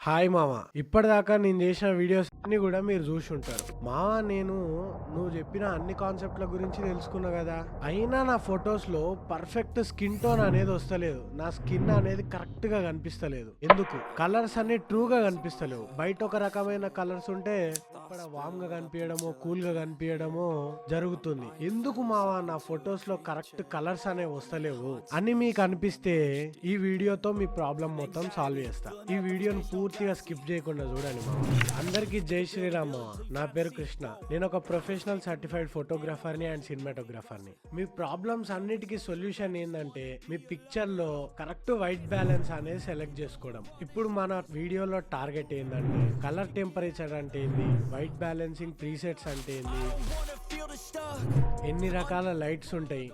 Hi మామ, ఇప్పటిదాకా నేను చేసిన వీడియోస్ అన్ని కూడా మీరు చూసి ఉంటారు మామ. నువ్వు చెప్పిన అన్ని కాన్సెప్ట్ల గురించి తెలుసుకున్నా కదా, అయినా నా ఫొటోస్ లో పర్ఫెక్ట్ స్కిన్ టోన్ అనేది వస్తలేదు. నా స్కిన్ అనేది కరెక్ట్ గా కనిపిస్తలేదు. ఎందుకు? కలర్స్ అన్ని ట్రూగా కనిపిస్తలేవు. బయట ఒక రకమైన కలర్స్ ఉంటే ఇక్కడ వామ్ గా కనిపించడమో కూల్ గా కనిపించడమో జరుగుతుంది. ఎందుకు మామ నా ఫొటోస్ లో కరెక్ట్ కలర్స్ అనేవి వస్తలేవు అని మీకు అనిపిస్తే ఈ వీడియోతో మీ ప్రాబ్లం మొత్తం సాల్వ్ చేస్తా. ఈ వీడియోని పూర్తిగా స్కిప్ చేయకుండా చూడండి మామ. అందరికీ జై శ్రీరామ్ మామ. నా పేరు కృష్ణ. నేను ఒక ప్రొఫెషనల్ సర్టిఫైడ్ ఫోటోగ్రాఫర్ ని అండ్ సినిమాటోగ్రాఫర్ ని. మీ ప్రాబ్లమ్స్ అన్నిటికీ సొల్యూషన్ ఏంటంటే మీ పిక్చర్ లో కరెక్ట్ వైట్ బ్యాలెన్స్ అనేది సెలెక్ట్ చేసుకోవడం. ఇప్పుడు మన వీడియోలో టార్గెట్ ఏంటంటే కలర్ టెంపరేచర్ అంటే ఏంది, వైట్ బ్యాలెన్సింగ్ ప్రీసెట్స్ అంటే ఏంది, ఎన్ని రకాల లైట్స్ ఉంటాయి,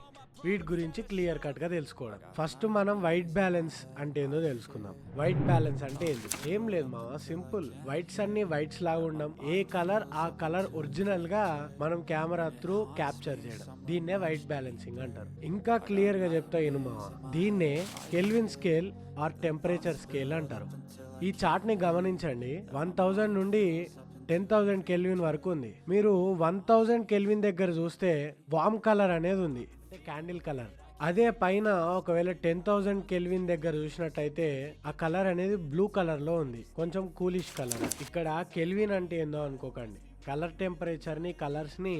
వీటి గురించి క్లియర్ కట్ గా తెలుసుకోవడం. ఫస్ట్ మనం వైట్ బ్యాలెన్స్ అంటే ఏందో తెలుసుకుందాం. వైట్ బ్యాలెన్స్ అంటే ఏంది? ఏం లేదు మామ, సింపుల్. వైట్స్ అన్ని వైట్స్ లాగా ఉండడం, ఏ కలర్ ఆ కలర్ ఒరిజినల్ గా మనం కెమెరా త్రూ క్యాప్చర్ చేయడం, దీన్నే వైట్ బ్యాలెన్సింగ్ అంటారు. ఇంకా క్లియర్ గా చెప్తా ఇను మామ, దీన్నే kelvin scale are temperature scale అంటారు. ఈ చార్ట్ ని గమనించండి. 1000 నుండి 10,000 కెల్విన్ వరకు ఉంది. మీరు 1000 కెల్విన్ దగ్గర చూస్తే వామ్ కలర్ అనేది ఉంది, క్యాండిల్ కలర్. అదే పైన ఒకవేళ 10,000 కెల్విన్ దగ్గర చూసినట్టయితే ఆ కలర్ అనేది బ్లూ కలర్ లో ఉంది, కొంచెం కూలిష్ కలర్. ఇక్కడ కెల్విన్ అంటే ఏందో అనుకోకండి. కలర్ టెంపరేచర్ ని, కలర్స్ ని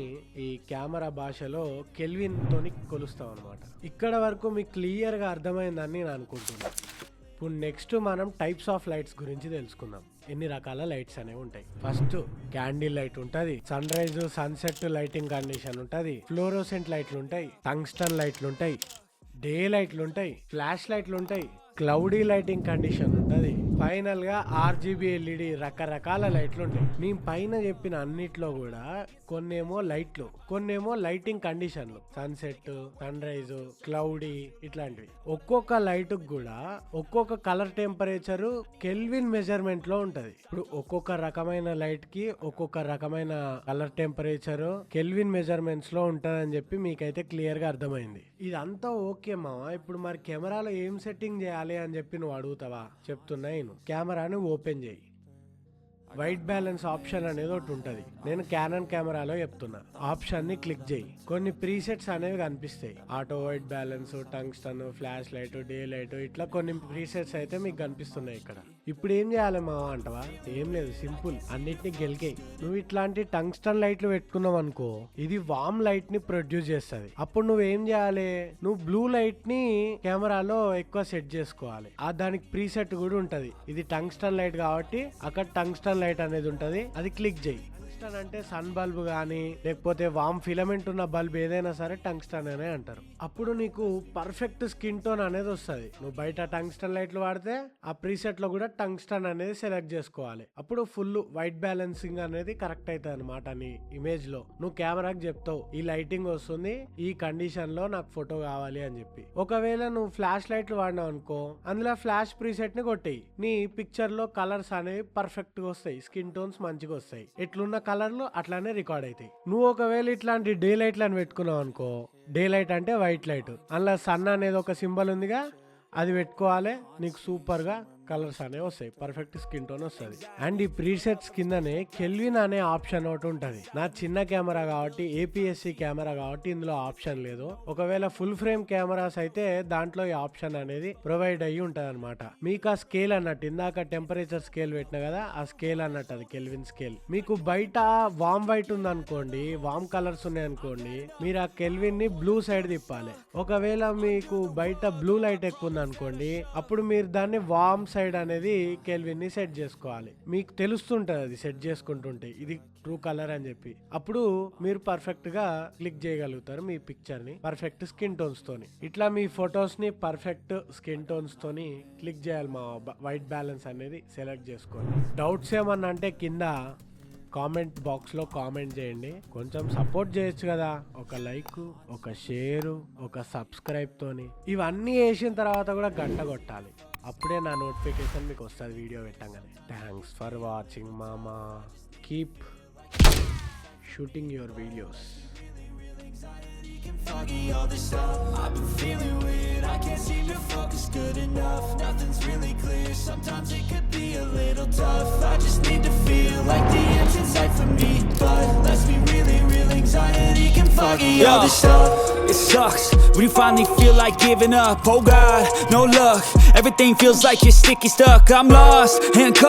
ఈ కెమెరా భాషలో కెల్విన్ తోని కొలుస్తాం అనమాట. ఇక్కడ వరకు మీకు క్లియర్ గా అర్థమైందని నేను అనుకుంటున్నాను. ఇప్పుడు నెక్స్ట్ మనం టైప్స్ ఆఫ్ లైట్స్ గురించి తెలుసుకుందాం. ఎన్ని రకాల లైట్స్ అనేవి ఉంటాయి. ఫస్ట్ క్యాండిల్ లైట్ ఉంటది, sunrise sunset lighting condition ఉంటది, ఫ్లోరోసెంట్ లైట్లు ఉంటాయి, టంగ్స్టన్ లైట్లు ఉంటాయి, డే లైట్లు ఉంటాయి, ఫ్లాష్ లైట్లు ఉంటాయి, క్లౌడీ లైటింగ్ కండిషన్ ఉంటది, ఫైనల్ గా ఆర్జీబీ ఎల్ఈడి, రకరకాల లైట్లు ఉంటాయి. నేను పైన చెప్పిన అన్నిట్లో కూడా కొన్నేమో లైట్లు, కొన్నేమో లైటింగ్ కండిషన్లు, సన్సెట్, సన్ రైజ్, క్లౌడీ ఇట్లాంటివి. ఒక్కొక్క లైట్ కూడా ఒక్కొక్క కలర్ టెంపరేచర్ కెల్విన్ మెజర్మెంట్ లో ఉంటది. ఇప్పుడు ఒక్కొక్క రకమైన లైట్ కి ఒక్కొక్క రకమైన కలర్ టెంపరేచర్ కెల్విన్ మెజర్మెంట్స్ లో ఉంటదని చెప్పి మీకైతే క్లియర్ గా అర్థమైంది. ఇదంతా ఓకే మామ. ఇప్పుడు మరి కెమెరాలో ఏం సెట్టింగ్ చేయాలి అని చెప్పి నువ్వు అడుగుతావా? చెప్తున్నా. కెమెరాని ఓపెన్ చేయి. వైట్ బ్యాలెన్స్ ఆప్షన్ అనేది ఒకటి ఉంటది. నేను క్యానన్ కెమెరాలో చెప్తున్నా. ఆప్షన్ ని క్లిక్ చేయి. కొన్ని ప్రీసెట్స్ అనేవి కనిపిస్తాయి. Auto white balance, tungsten, flash light, day light, ఇట్లా కొన్ని ప్రీసెట్స్ అయితే మీకు కనిపిస్తున్నాయి ఇక్కడ. ఇప్పుడు ఏం చేయాలి మావా అంటవా? ఏం లేదు, సింపుల్. అన్నిటిని గెలికేయి. నువ్వు ఇట్లాంటి టంగ్స్టన్ లైట్లు పెట్టుకున్నావు అనుకో, ఇది వామ్ లైట్ ని ప్రొడ్యూస్ చేస్తుంది. అప్పుడు నువ్వేం చేయాలి? నువ్వు బ్లూ లైట్ ని కెమెరాలో ఎక్కువ సెట్ చేసుకోవాలి. దానికి ప్రీసెట్ కూడా ఉంటది. ఇది టంగ్స్టన్ లైట్ కాబట్టి అక్కడ టంగ్స్టన్ లైట్ అనేది ఉంటది, అది క్లిక్ చేయి. టంగ్స్టన్ అంటే సన్ బల్బ్ గానీ లేకపోతే వామ్ ఫిలమెంట్ ఉన్న బల్బ్ ఏదైనా సరే టంగ్స్టన్ అనే అంటారు. అప్పుడు నీకు పర్ఫెక్ట్ స్కిన్ టోన్ అనేది వస్తుంది. నువ్వు బయట టంగ్స్టన్ లైట్లు వాడితే ఆ ప్రీసెట్ లో కూడా టంగ్స్టన్ అనేది సెలెక్ట్ చేసుకోవాలి. అప్పుడు ఫుల్ వైట్ బ్యాలెన్సింగ్ అనేది కరెక్ట్ అవుతుంది అనమాట. నీ ఇమేజ్ లో నువ్వు కెమెరాకి చెప్తావు ఈ లైటింగ్ వస్తుంది, ఈ కండిషన్ లో నాకు ఫోటో కావాలి అని చెప్పి. ఒకవేళ నువ్వు ఫ్లాష్ లైట్లు వాడినావు అనుకో, అందులో ఫ్లాష్ ప్రీసెట్ ని కొట్టేయి. నీ పిక్చర్ లో కలర్స్ అనేవి పర్ఫెక్ట్ గా వస్తాయి, స్కిన్ టోన్స్ మంచిగా వస్తాయి. ఎట్లున్న కలర్లు అట్లానే రికార్డ్ అవుతాయి. నువ్వు ఒకవేళ ఇట్లాంటి డే లైట్లను పెట్టుకున్నావు అనుకో, డే లైట్ అంటే వైట్ లైట్, అందులో సన్ అనేది ఒక సింబల్ ఉందిగా, అది పెట్టుకోవాలి. నీకు సూపర్ గా కలర్స్ అనేవి వస్తాయి, పర్ఫెక్ట్ స్కిన్ టోన్ వస్తుంది. అండ్ ఈ ప్రీసెట్స్ కిందనే కెల్విన్ అనే ఆప్షన్ ఒకటి ఉంటది. నా చిన్న కెమెరా కాబట్టి, ఏపీఎస్సి కెమెరా కాబట్టి ఇందులో ఆప్షన్ లేదు. ఒకవేళ ఫుల్ ఫ్రేమ్ కెమెరాస్ అయితే దాంట్లో ఈ ఆప్షన్ అనేది ప్రొవైడ్ అయ్యి ఉంటది అనమాట. మీకు ఆ స్కేల్ అన్నట్టు, ఇందాక టెంపరేచర్ స్కేల్ పెట్టిన కదా, ఆ స్కేల్ అన్నట్టు అది కెల్విన్ స్కేల్. మీకు బయట వామ్ వైట్ ఉంది అనుకోండి, వామ్ కలర్స్ ఉన్నాయి అనుకోండి, మీరు ఆ కెల్విన్ ని బ్లూ సైడ్ తిప్పాలి. ఒకవేళ మీకు బయట బ్లూ లైట్ ఎక్కువ ఉంది అనుకోండి, అప్పుడు మీరు దాన్ని వామ్ సైడ్ అనేది కెల్విన్ ని సెట్ చేసుకోవాలి. మీకు తెలుస్తుంటది అది సెట్ చేసుకుంటుంటే ఇది ట్రూ కలర్ అని చెప్పి. అప్పుడు మీరు పర్ఫెక్ట్ గా క్లిక్ చేయగలుగుతారు మీ పిక్చర్ ని పర్ఫెక్ట్ స్కిన్ టోన్స్ తోని. ఇట్లా మీ ఫొటోస్ ని పర్ఫెక్ట్ స్కిన్ టోన్స్ తోని క్లిక్ చేయాలి. మా వైట్ బ్యాలెన్స్ అనేది సెలెక్ట్ చేసుకోవాలి. డౌట్స్ ఏమన్నా అంటే కింద కామెంట్ బాక్స్ లో కామెంట్ చేయండి. కొంచెం సపోర్ట్ చేయొచ్చు కదా, ఒక లైక్, ఒక షేర్, ఒక సబ్స్క్రైబ్ తోని. ఇవన్నీ వేసిన తర్వాత కూడా గంట కొట్టాలి, అప్పుడే నా నోటిఫికేషన్ మీకు వస్తుంది వీడియో పెట్టంగానే. థ్యాంక్స్ ఫర్ వాచింగ్ మామా. Keep shooting your videos. foggy, all this stuff I've been feeling weird, I can't seem to focus good enough. Nothing's really clear, sometimes it could be a little tough. I just need to feel like the end's in sight for me, but let's be really real, anxiety can foggy all this stuff. It sucks when you finally feel like giving up. Oh God, no luck. Everything feels like you're sticky stuck. I'm lost, handcuffed.